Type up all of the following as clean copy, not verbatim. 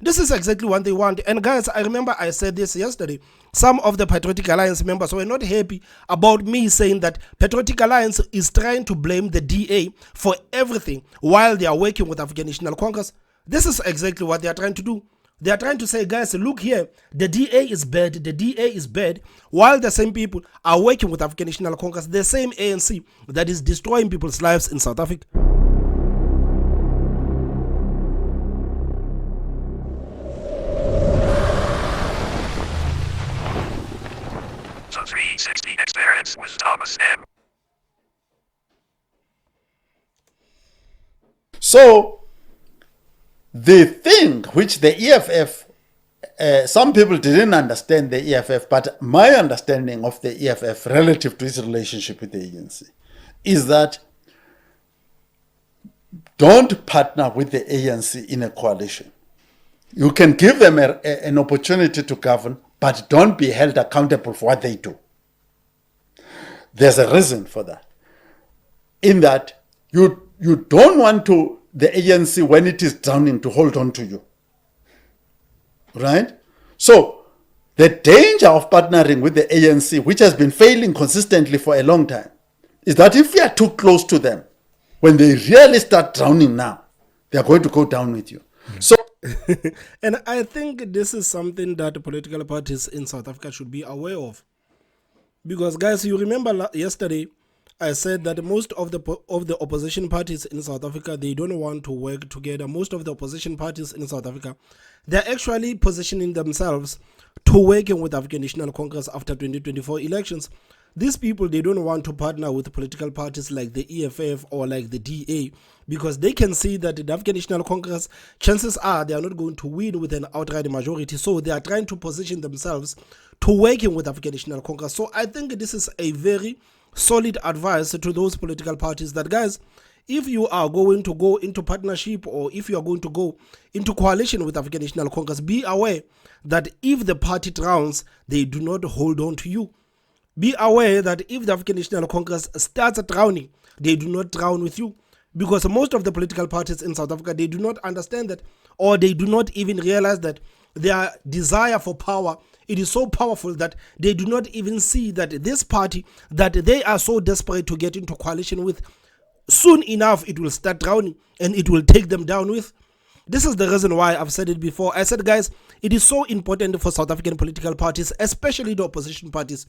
This is exactly what they want. And guys, I remember I said this yesterday. Some of the Patriotic Alliance members were not happy about me saying that Patriotic Alliance is trying to blame the DA for everything while they are working with African National Congress. This is exactly what they are trying to do. They are trying to say, guys, look here, the DA is bad, the DA is bad, while the same people are working with African National Congress, the same ANC that is destroying people's lives in South Africa. The 360 experience with Thomas M. So, the thing which the EFF, some people didn't understand the EFF, but my understanding of the EFF relative to its relationship with the ANC is that don't partner with the ANC in a coalition. You can give them an opportunity to govern, but don't be held accountable for what they do. There's a reason for that. In that, you don't want the ANC, when it is drowning, to hold on to you. Right? So, the danger of partnering with the ANC, which has been failing consistently for a long time, is that if you are too close to them, when they really start drowning now, they are going to go down with you. So, and I think this is something that political parties in South Africa should be aware of. Because, guys, you remember yesterday, I said that most of the opposition parties in South Africa, they don't want to work together. Most of the opposition parties in South Africa, they're actually positioning themselves to working with African National Congress after 2024 elections. These people, they don't want to partner with political parties like the EFF or like the DA, because they can see that the African National Congress, chances are they are not going to win with an outright majority. So they are trying to position themselves to working with African National Congress. So I think this is a very solid advice to those political parties that, guys, if you are going to go into partnership or if you are going to go into coalition with African National Congress, be aware that if the party drowns, they do not hold on to you. Be aware that if the African National Congress starts drowning, they do not drown with you. Because most of the political parties in South Africa, they do not understand that, or they do not even realize that their desire for power, it is so powerful that they do not even see that this party that they are so desperate to get into coalition with, soon enough it will start drowning and it will take them down with. This is the reason why I've said it before. I said, guys, it is so important for South African political parties, especially the opposition parties,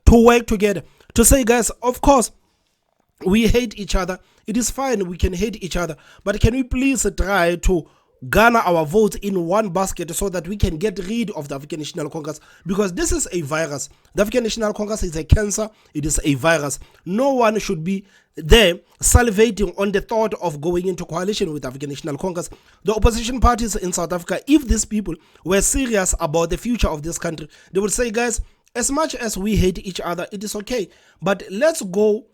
to work together. To say, guys, of course, we hate each other. It is fine, we can hate each other. But can we please try to garner our votes in one basket so that we can get rid of the African National Congress? Because this is a virus. The African National Congress is a cancer. It is a virus. No one should be there salivating on the thought of going into coalition with African National Congress. The opposition parties in South Africa, if these people were serious about the future of this country, they would say, guys, as much as we hate each other, it is okay, but let's go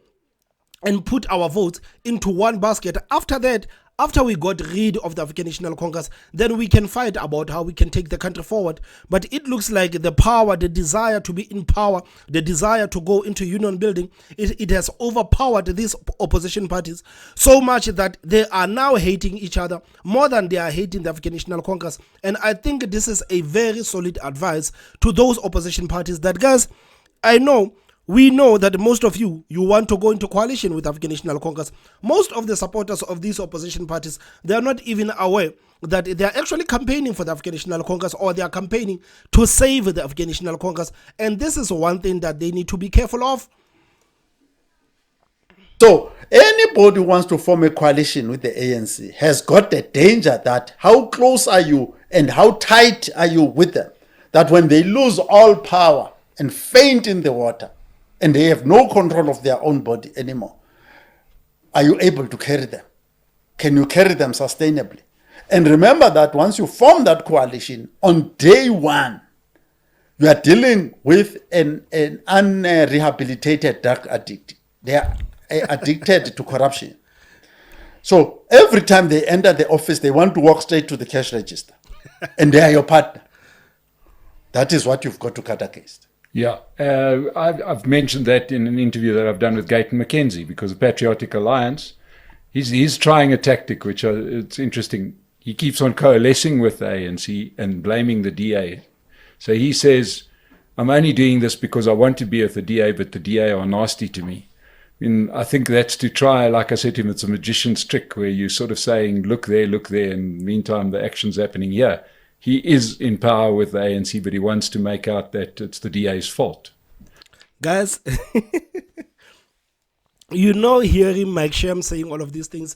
and put our votes into one basket. After that, after we got rid of the African National Congress, then we can fight about how we can take the country forward. But it looks like the power, the desire to be in power, the desire to go into union building, it has overpowered these opposition parties so much that they are now hating each other more than they are hating the African National Congress. And I think this is a very solid advice to those opposition parties that, guys, we know that most of you want to go into coalition with African National Congress. Most of the supporters of these opposition parties, they are not even aware that they are actually campaigning for the African National Congress, or they are campaigning to save the African National Congress. And this is one thing that they need to be careful of. So anybody who wants to form a coalition with the ANC has got the danger that how close are you and how tight are you with them, that when they lose all power and faint in the water, and they have no control of their own body anymore, are you able to carry them? Can you carry them sustainably? And remember that once you form that coalition, on day one, you are dealing with an unrehabilitated drug addict. They are addicted to corruption. So every time they enter the office, they want to walk straight to the cash register. And they are your partner. That is what you've got to cut against. Yeah, I've mentioned that in an interview that I've done with Gayton McKenzie, because the Patriotic Alliance, he's trying a tactic which it's interesting. he keeps on coalescing with the ANC and blaming the DA. So he says, I'm only doing this because I want to be with the DA, but the DA are nasty to me. And I think that's to try, like I said to him, it's a magician's trick where you're sort of saying, look there, and meantime the action's happening here. He is in power with the ANC, but he wants to make out that it's the DA's fault. Guys, hearing Mike Sham saying all of these things,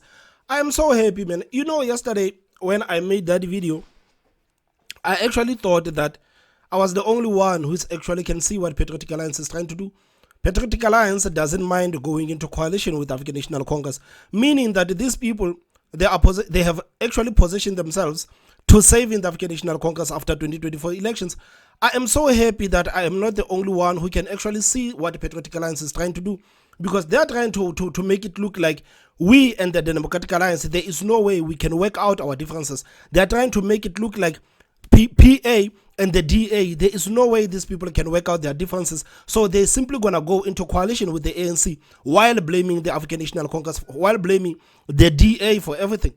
I am so happy, man. Yesterday when I made that video, I actually thought that I was the only one who actually can see what Patriotic Alliance is trying to do. Patriotic Alliance doesn't mind going into coalition with African National Congress, meaning that these people, they have actually positioned themselves to save in the African National Congress after 2024 elections. I am so happy that I am not the only one who can actually see what Patriotic Alliance is trying to do, because they are trying to make it look like we and the Democratic Alliance, there is no way we can work out our differences. They are trying to make it look like PA and the DA, there is no way these people can work out their differences. So they're simply going to go into coalition with the ANC while blaming the African National Congress, while blaming the DA for everything.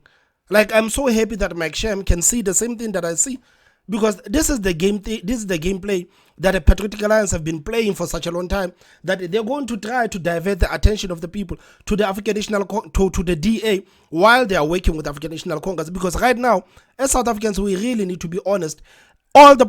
Like, I'm so happy that Mike Sham can see the same thing that I see, because this is the gameplay that the Patriotic Alliance have been playing for such a long time, that they're going to try to divert the attention of the people to the African National to the DA while they are working with African National Congress. Because right now, as South Africans, we really need to be honest. All the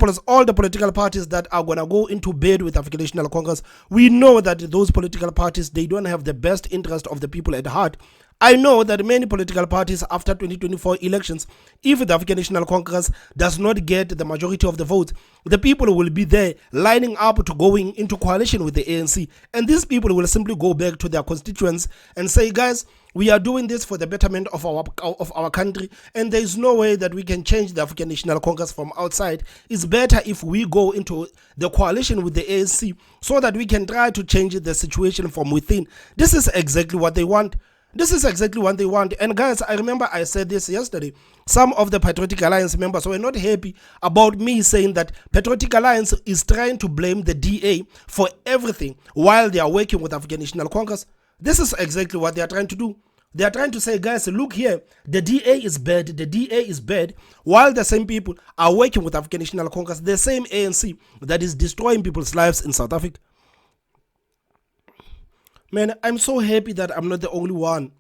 political parties that are going to go into bed with African National Congress, we know that those political parties, they don't have the best interest of the people at heart. I know that many political parties after 2024 elections, if the African National Congress does not get the majority of the votes, the people will be there lining up to going into coalition with the ANC. And these people will simply go back to their constituents and say, guys, we are doing this for the betterment of our country, and there is no way that we can change the African National Congress from outside. It's better if we go into the coalition with the ANC so that we can try to change the situation from within. This is exactly what they want. This is exactly what they want. And guys, I remember I said this yesterday. Some of the Patriotic Alliance members were not happy about me saying that Patriotic Alliance is trying to blame the DA for everything while they are working with African National Congress. This is exactly what they are trying to do. They are trying to say, guys, look here, the DA is bad, the DA is bad, while the same people are working with African National Congress, the same ANC that is destroying people's lives in South Africa. Man, I'm so happy that I'm not the only one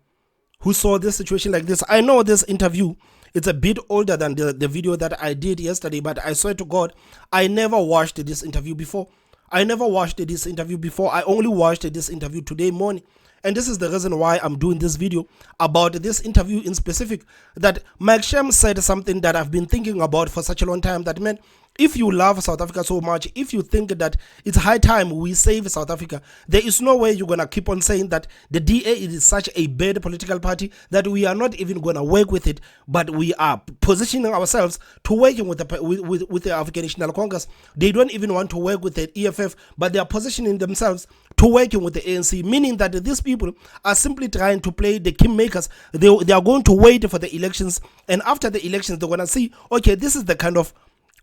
who saw this situation like this. I know this interview, it's a bit older than the video that I did yesterday, but I swear to God, I never watched this interview before. I only watched this interview today morning. And this is the reason why I'm doing this video about this interview in specific, that Mike Sham said something that I've been thinking about for such a long time, that, man, if you love South Africa so much, if you think that it's high time we save South Africa, there is no way you're going to keep on saying that the DA is such a bad political party that we are not even going to work with it, but we are positioning ourselves to working with the African National Congress. They don't even want to work with the EFF, but they are positioning themselves to working with the ANC, meaning that these people are simply trying to play the kingmakers. They are going to wait for the elections, and after the elections, they're going to see, okay, this is the kind of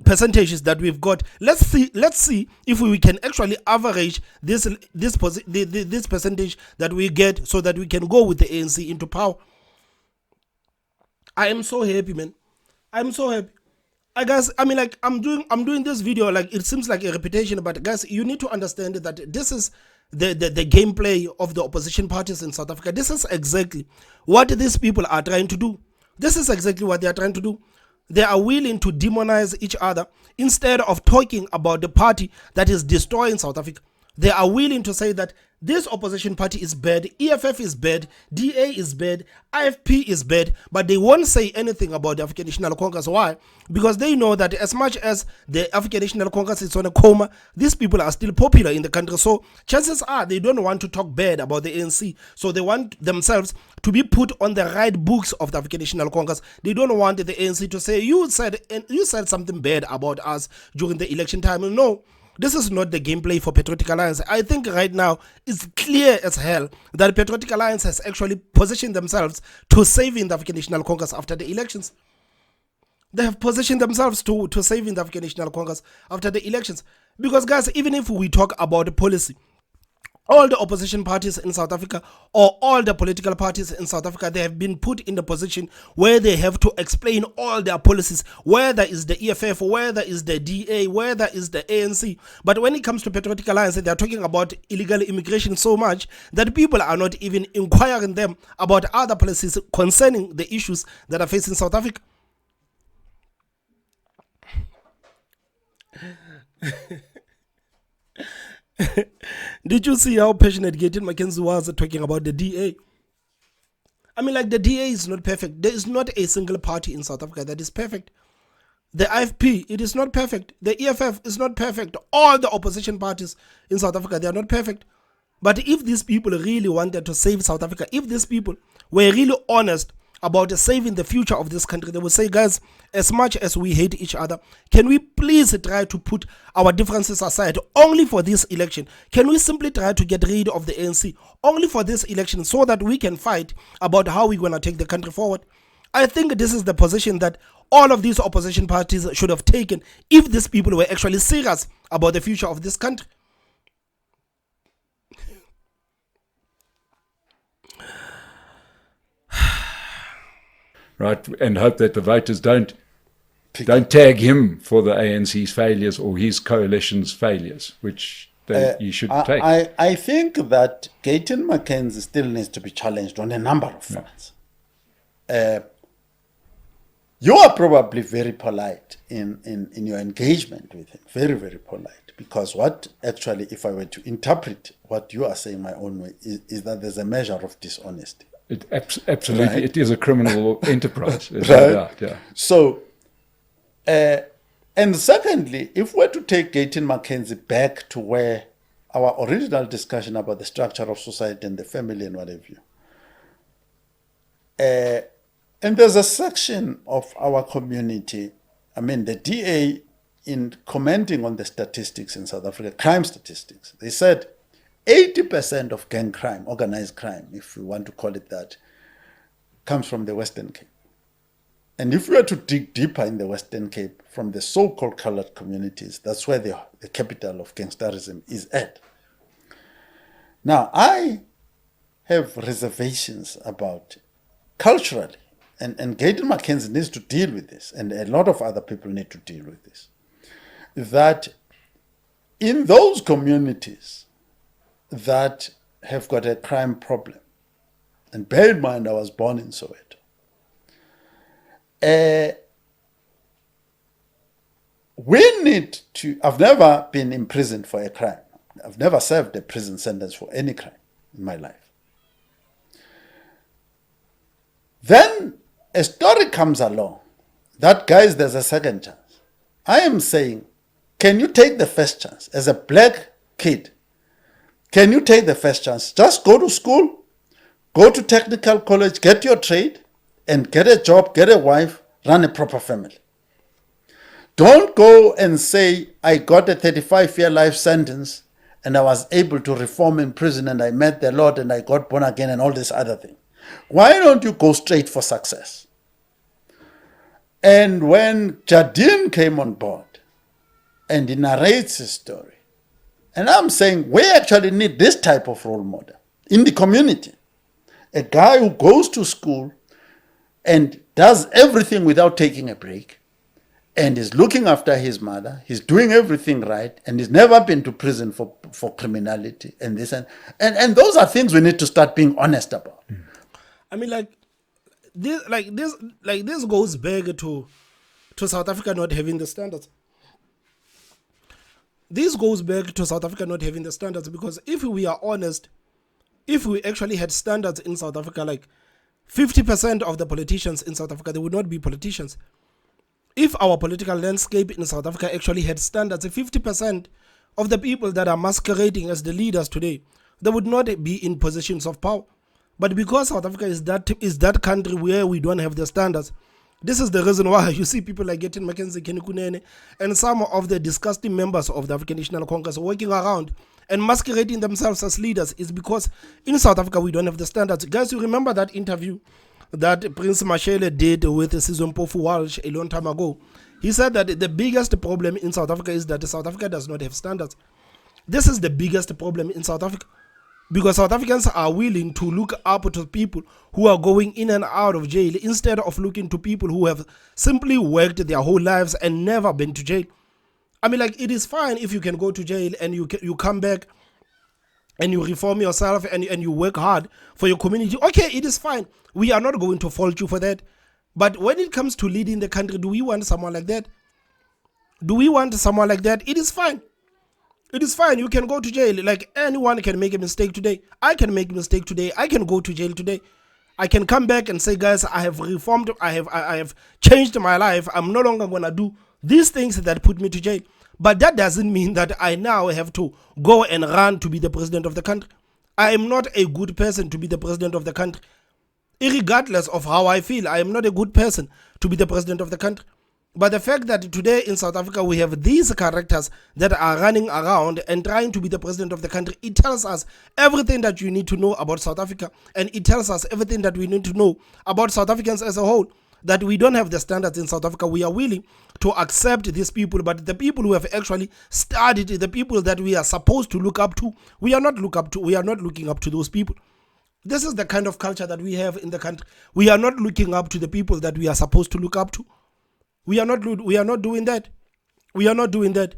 percentages that we've got. Let's see if we can actually average this percentage that we get, so that we can go with the ANC into power. I am so happy, man. I'm so happy. Guys, I mean, like, I'm doing this video, like, it seems like a repetition, but guys, you need to understand that this is the gameplay of the opposition parties in South Africa. This is exactly what these people are trying to do. This is exactly what they are trying to do. They are willing to demonize each other instead of talking about the party that is destroying South Africa. They are willing to say that this opposition party is bad, EFF is bad, DA is bad, IFP is bad, but they won't say anything about the African National Congress. Why? Because they know that as much as the African National Congress is on a coma, these people are still popular in the country. So chances are they don't want to talk bad about the ANC. So they want themselves to be put on the right books of the African National Congress. They don't want the ANC to say, you said something bad about us during the election time. No. This is not the gameplay for Patriotic Alliance. I think right now it's clear as hell that Patriotic Alliance has actually positioned themselves to saving the African National Congress after the elections. They have positioned themselves to saving the African National Congress after the elections. Because, guys, even if we talk about the policy all the opposition parties in South Africa, or all the political parties in South Africa, they have been put in the position where they have to explain all their policies, whether it's the EFF, whether it's the DA, whether it's the ANC. But when it comes to Patriotic Alliance, they are talking about illegal immigration so much that people are not even inquiring them about other policies concerning the issues that are facing South Africa. Did you see how passionate Gayton McKenzie was talking about the DA? I mean, like, the DA is not perfect. There is not a single party in South Africa that is perfect. The IFP, it is not perfect. The EFF is not perfect. All the opposition parties in South Africa, they are not perfect. But if these people really wanted to save South Africa, if these people were really honest about saving the future of this country, they would say, guys, as much as we hate each other, can we please try to put our differences aside only for this election? Can we simply try to get rid of the ANC only for this election so that we can fight about how we're going to take the country forward? I think this is the position that all of these opposition parties should have taken if these people were actually serious about the future of this country. Right, and hope that the voters don't tag him for the ANC's failures or his coalition's failures, which you should take. I think that Gayton McKenzie still needs to be challenged on a number of fronts. You are probably very polite in your engagement with him, very, very polite, because what actually, if I were to interpret what you are saying my own way, is that there's a measure of dishonesty. Absolutely, right? It is a criminal enterprise. Right? No doubt, yeah. So, and secondly, if we're to take Gayton McKenzie back to where our original discussion about the structure of society and the family and what have you, and there's a section of our community, I mean, the DA, in commenting on the statistics in South Africa, crime statistics, they said 80% of gang crime, organized crime, if we want to call it that, comes from the Western Cape. And if we were to dig deeper in the Western Cape, from the so-called colored communities, that's where the capital of gangsterism is at. Now, I have reservations about culturally, and Gayton McKenzie needs to deal with this, and a lot of other people need to deal with this, that in those communities that have got a crime problem, and bear in mind I was born in Soweto, we need to, I've never been imprisoned for a crime. I've never served a prison sentence for any crime in my life. Then a story comes along that, guys, there's a second chance. I am saying, can you take the first chance as a black kid? Can you take the first chance? Just go to school, go to technical college, get your trade, and get a job, get a wife, run a proper family. Don't go and say, I got a 35-year life sentence and I was able to reform in prison and I met the Lord and I got born again and all this other thing. Why don't you go straight for success? And when Jardine came on board and he narrates his story, and I'm saying we actually need this type of role model in the community. A guy who goes to school and does everything without taking a break and is looking after his mother, he's doing everything right, and he's never been to prison for criminality and this. And those are things we need to start being honest about. I mean, this goes back to South Africa not having the standards. This goes back to South Africa not having the standards, because if we are honest, if we actually had standards in South Africa, like 50% of the politicians in South Africa, they would not be politicians. If our political landscape in South Africa actually had standards, 50% of the people that are masquerading as the leaders today, they would not be in positions of power. But because South Africa is that country where we don't have the standards, this is the reason why you see people like Gayton McKenzie, Kenny Kunene, and some of the disgusting members of the African National Congress working around and masquerading themselves as leaders, is because in South Africa we don't have the standards. Guys, you remember that interview that Prince Mashele did with Sizwe Walsh a long time ago? He said that the biggest problem in South Africa is that South Africa does not have standards. This is the biggest problem in South Africa. Because South Africans are willing to look up to people who are going in and out of jail instead of looking to people who have simply worked their whole lives and never been to jail. I mean, like, it is fine if you can go to jail and you come back and you reform yourself and you work hard for your community. Okay, it is fine. We are not going to fault you for that. But when it comes to leading the country, do we want someone like that? Do we want someone like that? It is fine. It is fine. You can go to jail. Like, anyone can make a mistake today. I can make a mistake today. I can go to jail today. I can come back and say, guys, I have reformed. I have changed my life. I'm no longer going to do these things that put me to jail. But that doesn't mean that I now have to go and run to be the president of the country. I am not a good person to be the president of the country. Irregardless of how I feel, I am not a good person to be the president of the country. But the fact that today in South Africa we have these characters that are running around and trying to be the president of the country, it tells us everything that you need to know about South Africa, and it tells us everything that we need to know about South Africans as a whole, that we don't have the standards in South Africa. We are willing to accept these people, but the people who have actually studied, the people that we are supposed to look up to, we are not looking up to those people. This is the kind of culture that we have in the country. We are not looking up to the people that we are supposed to look up to. We are not doing that. We are not doing that.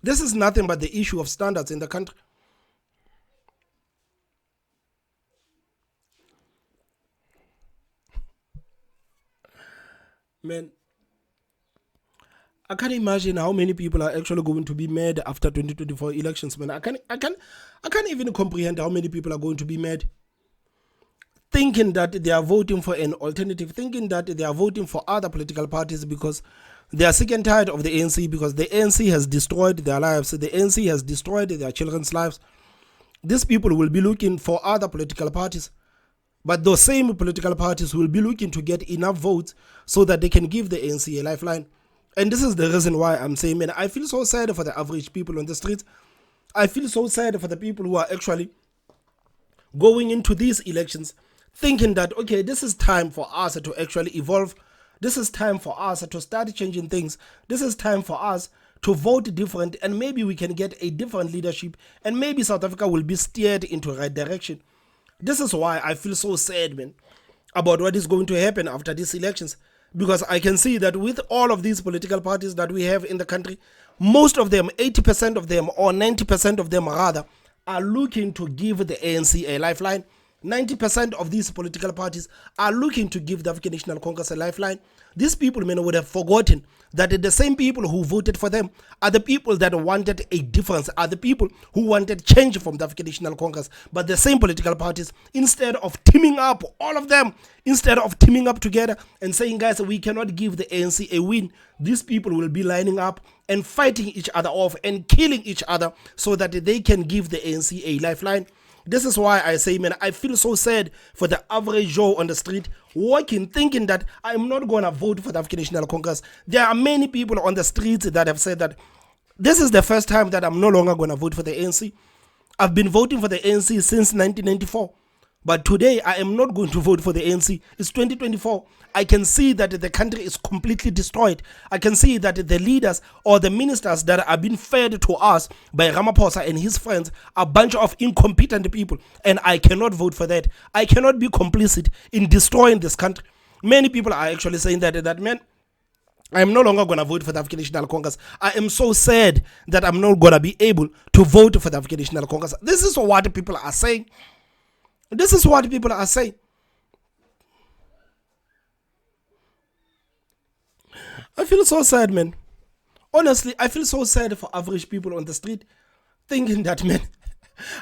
This is nothing but the issue of standards in the country. Man, I can't imagine how many people are actually going to be mad after 2024 elections, man. I can't even comprehend how many people are going to be mad, thinking that they are voting for an alternative, thinking that they are voting for other political parties because they are sick and tired of the ANC, because the ANC has destroyed their lives, the ANC has destroyed their children's lives. These people will be looking for other political parties, but those same political parties will be looking to get enough votes so that they can give the ANC a lifeline. And this is the reason why I'm saying, man, I feel so sad for the average people on the streets. I feel so sad for the people who are actually going into these elections thinking that, okay, this is time for us to actually evolve. This is time for us to start changing things. This is time for us to vote different, and maybe we can get a different leadership, and maybe South Africa will be steered into the right direction. This is why I feel so sad, man, about what is going to happen after these elections, because I can see that with all of these political parties that we have in the country, most of them, 80% of them, or 90% of them rather, are looking to give the ANC a lifeline. 90% of these political parties are looking to give the African National Congress a lifeline. These people, man, would have forgotten that the same people who voted for them are the people that wanted a difference, are the people who wanted change from the African National Congress. But the same political parties, instead of teaming up, all of them, instead of teaming up together and saying, guys, we cannot give the ANC a win, these people will be lining up and fighting each other off and killing each other so that they can give the ANC a lifeline. This is why I say, man, I feel so sad for the average Joe on the street walking, thinking that I'm not going to vote for the African National Congress. There are many people on the streets that have said that this is the first time that I'm no longer going to vote for the ANC. I've been voting for the ANC since 1994. But today, I am not going to vote for the ANC. It's 2024. I can see that the country is completely destroyed. I can see that the leaders or the ministers that are being fed to us by Ramaphosa and his friends are a bunch of incompetent people. And I cannot vote for that. I cannot be complicit in destroying this country. Many people are actually saying that man, I am no longer going to vote for the African National Congress. I am so sad that I'm not going to be able to vote for the African National Congress. This is what people are saying. This is what people are saying. I feel so sad, man. Honestly, I feel so sad for average people on the street thinking that, man,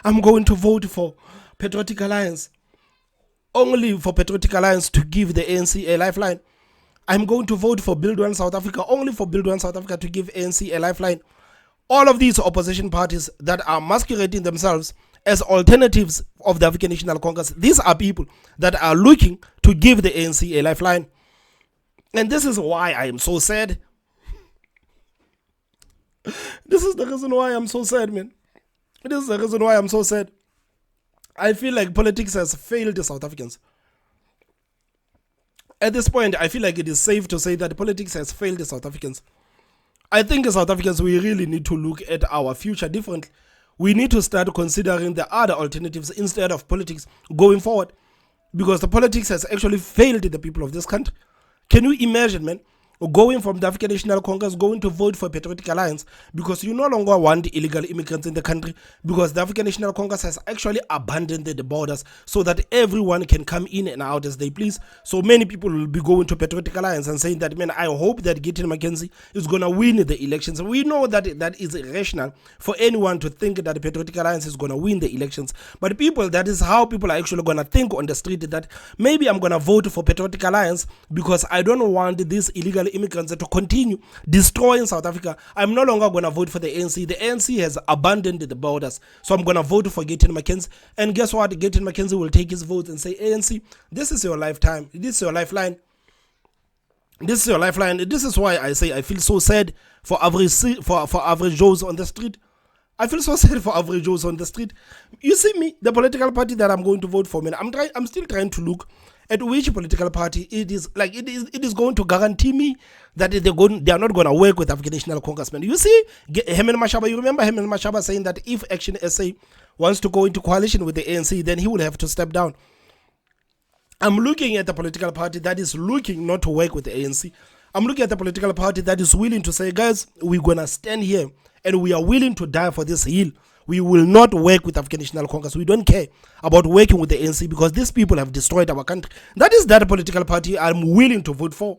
I'm going to vote for Patriotic Alliance, only for Patriotic Alliance to give the ANC a lifeline. I'm going to vote for Build One South Africa, only for Build One South Africa to give ANC a lifeline. All of these opposition parties that are masquerading themselves as alternatives of the African National Congress, these are people that are looking to give the ANC a lifeline. And this is why I am so sad. This is the reason why I'm so sad, man. This is the reason why I'm so sad. I feel like politics has failed the South Africans. At this point, I feel like it is safe to say that politics has failed the South Africans. I think as South Africans, we really need to look at our future differently. we need to start considering the other alternatives instead of politics going forward, because the politics has actually failed the people of this country. Can you imagine, man, going from the African National Congress, going to vote for Patriotic Alliance, because you no longer want illegal immigrants in the country, because the African National Congress has actually abandoned the borders so that everyone can come in and out as they please. So many people will be going to Patriotic Alliance and saying that, man, I hope that Gayton McKenzie is going to win the elections. We know that that is irrational for anyone to think that the Patriotic Alliance is going to win the elections. But people, that is how people are actually going to think on the street, that maybe I'm going to vote for Patriotic Alliance because I don't want these illegal immigrants to continue destroying South Africa. I'm no longer going to vote for the ANC. The ANC has abandoned the borders. So I'm going to vote for Gayton McKenzie. And guess what? Gayton McKenzie will take his vote and say, ANC, this is your lifetime. This is your lifeline. This is your lifeline. This is why I say I feel so sad for average Joes on the street. I feel so sad for average Joes on the street. You see me, the political party that I'm going to vote for, man, I'm still trying to look at which political party it is going to guarantee me that they are not going to work with African National Congressmen. You see, Herman Mashaba, you remember Herman Mashaba saying that if Action SA wants to go into coalition with the ANC, then he will have to step down. I'm looking at the political party that is looking not to work with the ANC. I'm looking at the political party that is willing to say, guys, we're going to stand here and we are willing to die for this hill. We will not work with African National Congress. We don't care about working with the ANC because these people have destroyed our country. That is that political party I'm willing to vote for.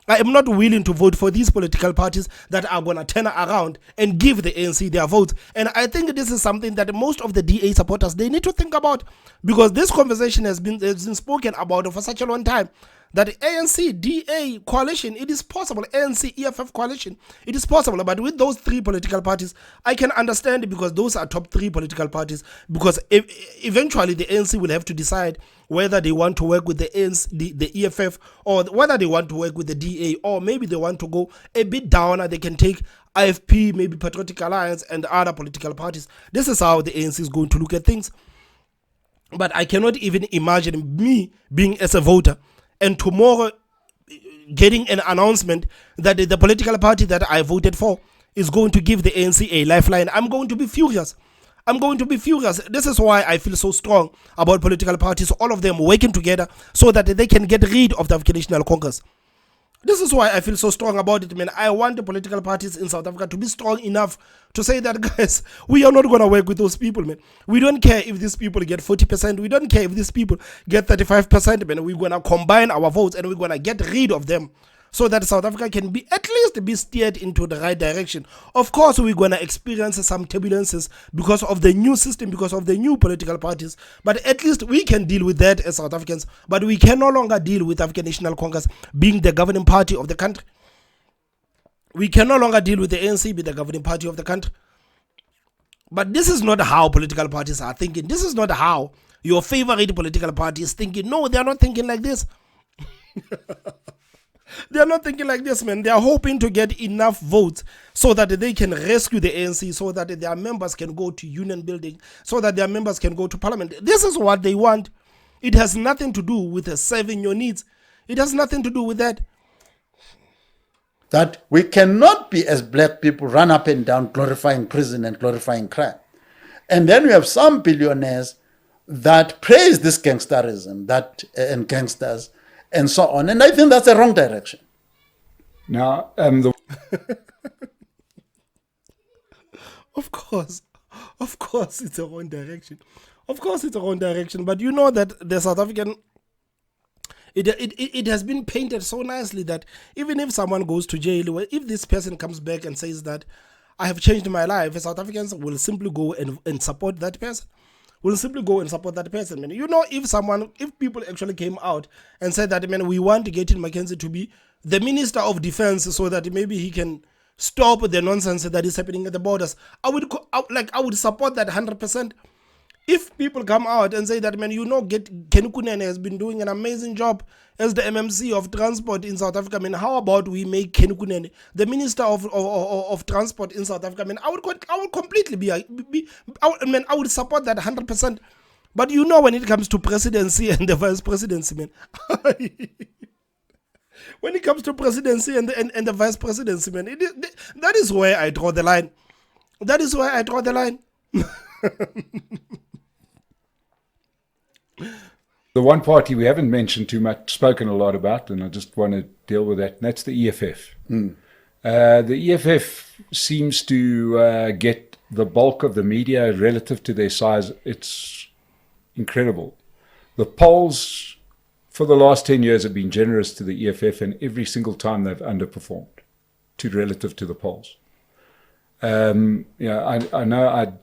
I am not willing to vote for these political parties that are going to turn around and give the ANC their votes. And I think this is something that most of the DA supporters, they need to think about, because this conversation has been spoken about for such a long time. That ANC, DA coalition, it is possible. ANC, EFF coalition, it is possible. But with those three political parties, I can understand, because those are top three political parties. Because eventually the ANC will have to decide whether they want to work with the ANC, the EFF, or whether they want to work with the DA, or maybe they want to go a bit down and they can take IFP, maybe Patriotic Alliance, and other political parties. This is how the ANC is going to look at things. But I cannot even imagine me being as a voter and tomorrow getting an announcement that the political party that I voted for is going to give the ANC a lifeline. I'm going to be furious. I'm going to be furious. This is why I feel so strong about political parties, all of them working together so that they can get rid of the African National Congress. This is why I feel so strong about it, man. I want the political parties in South Africa to be strong enough to say that, guys, we are not going to work with those people, man. We don't care if these people get 40%. We don't care if these people get 35%, man. We're going to combine our votes and we're going to get rid of them so that South Africa can be at least be steered into the right direction. Of course, we're going to experience some turbulences because of the new system, because of the new political parties. But at least we can deal with that as South Africans. But we can no longer deal with African National Congress being the governing party of the country. We can no longer deal with the ANC being the governing party of the country. But this is not how political parties are thinking. This is not how your favorite political party is thinking. No, they are not thinking like this. They are not thinking like this, man. They are hoping to get enough votes so that they can rescue the ANC, so that their members can go to union building, so that their members can go to parliament. This is what they want. It has nothing to do with serving your needs. It has nothing to do with that. That we cannot be, as black people, run up and down glorifying prison and glorifying crime. And then we have some billionaires that praise this gangsterism and gangsters and so on. And I think that's the wrong direction. Now, Of course, it's a wrong direction. Of course, it's a wrong direction. But you know that the South African, it has been painted so nicely that even if someone goes to jail, if this person comes back and says that I have changed my life, South Africans will simply go and support that person. Will simply go and support that person, man. You know, if people actually came out and said that, man, we want Gayton McKenzie to be the Minister of Defense so that maybe he can stop the nonsense that is happening at the borders, I would support that 100%. If people come out and say that, man, Kenny Kunene has been doing an amazing job as the MMC of transport in South Africa, man, how about we make Kenny Kunene the Minister of Transport in South Africa, man? I would completely I would support that 100%. But you know, when it comes to presidency and the vice presidency, man, when it comes to presidency and the vice presidency, man, that is where I draw the line. That is where I draw the line. The one party we haven't mentioned too much, spoken a lot about, and I just want to deal with that, and that's the EFF. The EFF seems to get the bulk of the media relative to their size. It's incredible. The polls for the last 10 years have been generous to the EFF, and every single time they've underperformed relative to the polls. I know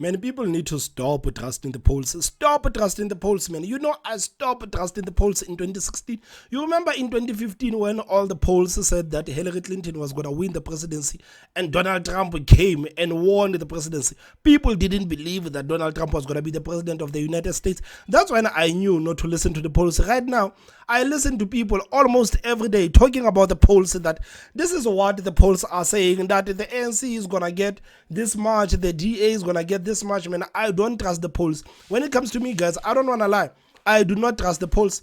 Many people need to stop trusting the polls. Stop trusting the polls, man. You know, I stopped trusting the polls in 2016. You remember in 2015 when all the polls said that Hillary Clinton was going to win the presidency and Donald Trump came and won the presidency. People didn't believe that Donald Trump was going to be the president of the United States. That's when I knew not to listen to the polls. Right now, I listen to people almost every day talking about the polls, that this is what the polls are saying, that the ANC is going to get this much, the DA is going to get this much. Man, I don't trust the polls. When it comes to me, guys, I don't want to lie. I do not trust the polls.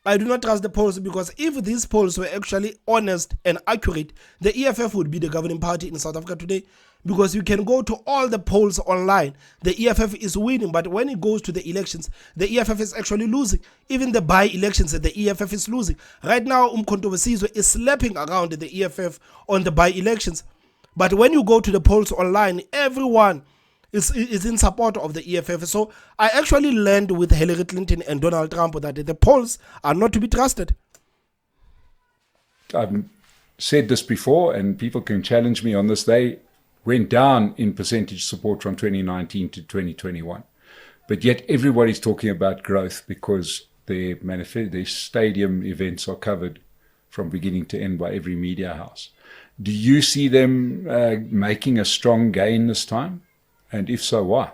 I do not trust the polls, because if these polls were actually honest and accurate, the EFF would be the governing party in South Africa today. Because you can go to all the polls online, the EFF is winning, but when it goes to the elections, the EFF is actually losing. Even the by-elections, the EFF is losing. Right now, Umkhonto we Sizwe is slapping around the EFF on the by-elections. But when you go to the polls online, everyone is in support of the EFF. So I actually learned with Hillary Clinton and Donald Trump that the polls are not to be trusted. I've said this before, and people can challenge me on this. They went down in percentage support from 2019 to 2021. But yet everybody's talking about growth because their stadium events are covered from beginning to end by every media house. Do you see them making a strong gain this time? And if so, why?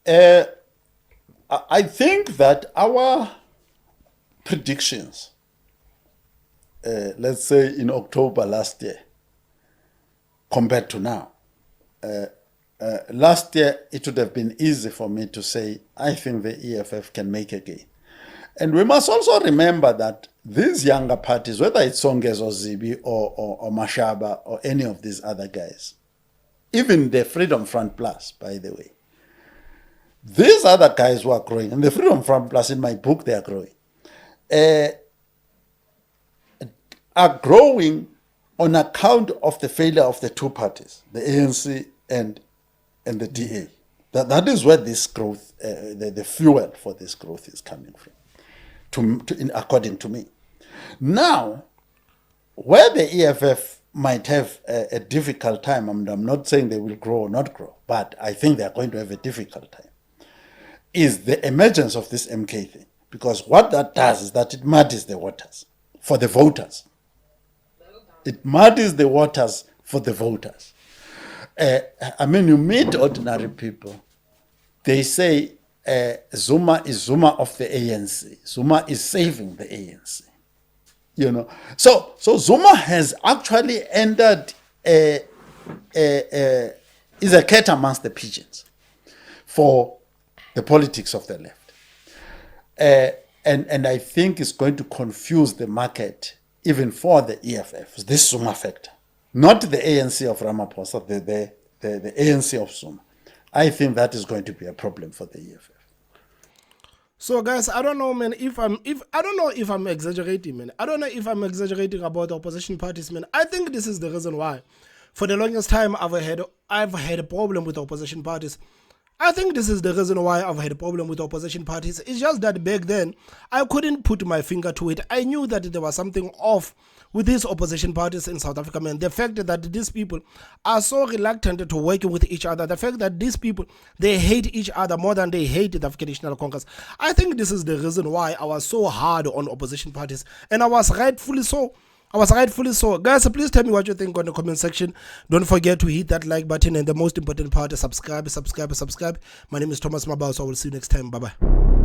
I think that our predictions, let's say in October last year, compared to now. Last year, it would have been easy for me to say, I think the EFF can make a gain. And we must also remember that these younger parties, whether it's Songes or Zibi or Mashaba or any of these other guys, even the Freedom Front Plus, by the way, these other guys who are growing, and the Freedom Front Plus, in my book, they are growing on account of the failure of the two parties, the ANC and the DA. That is where this growth, the fuel for this growth is coming from, according to me. Now, where the EFF might have a difficult time, I'm not saying they will grow or not grow, but I think they are going to have a difficult time, is the emergence of this MK thing. Because what that does is that it muddies the waters for the voters. It muddies the waters for the voters. You meet ordinary people. They say Zuma is Zuma of the ANC. Zuma is saving the ANC. So Zuma has actually entered is a cat amongst the pigeons for the politics of the left. And I think it's going to confuse the market even for the EFF, this Zuma factor. Not the ANC of Ramaphosa, the ANC of Zuma. I think that is going to be a problem for the EFF. So guys, I don't know, man, I don't know if I'm exaggerating, man. I don't know if I'm exaggerating about the opposition parties, man. I think this is the reason why. For the longest time, I've had a problem with opposition parties. I think this is the reason why I've had a problem with opposition parties. It's just that back then, I couldn't put my finger to it. I knew that there was something off with these opposition parties in South Africa, man. The fact that these people are so reluctant to working with each other, the fact that these people, they hate each other more than they hate the African National Congress. I think this is the reason why I was so hard on opposition parties. And I was rightfully so. Guys, please tell me what you think on the comment section. Don't forget to hit that like button, and the most important part is subscribe. My name is Thomas Mabau, so I will see you next time. Bye-bye.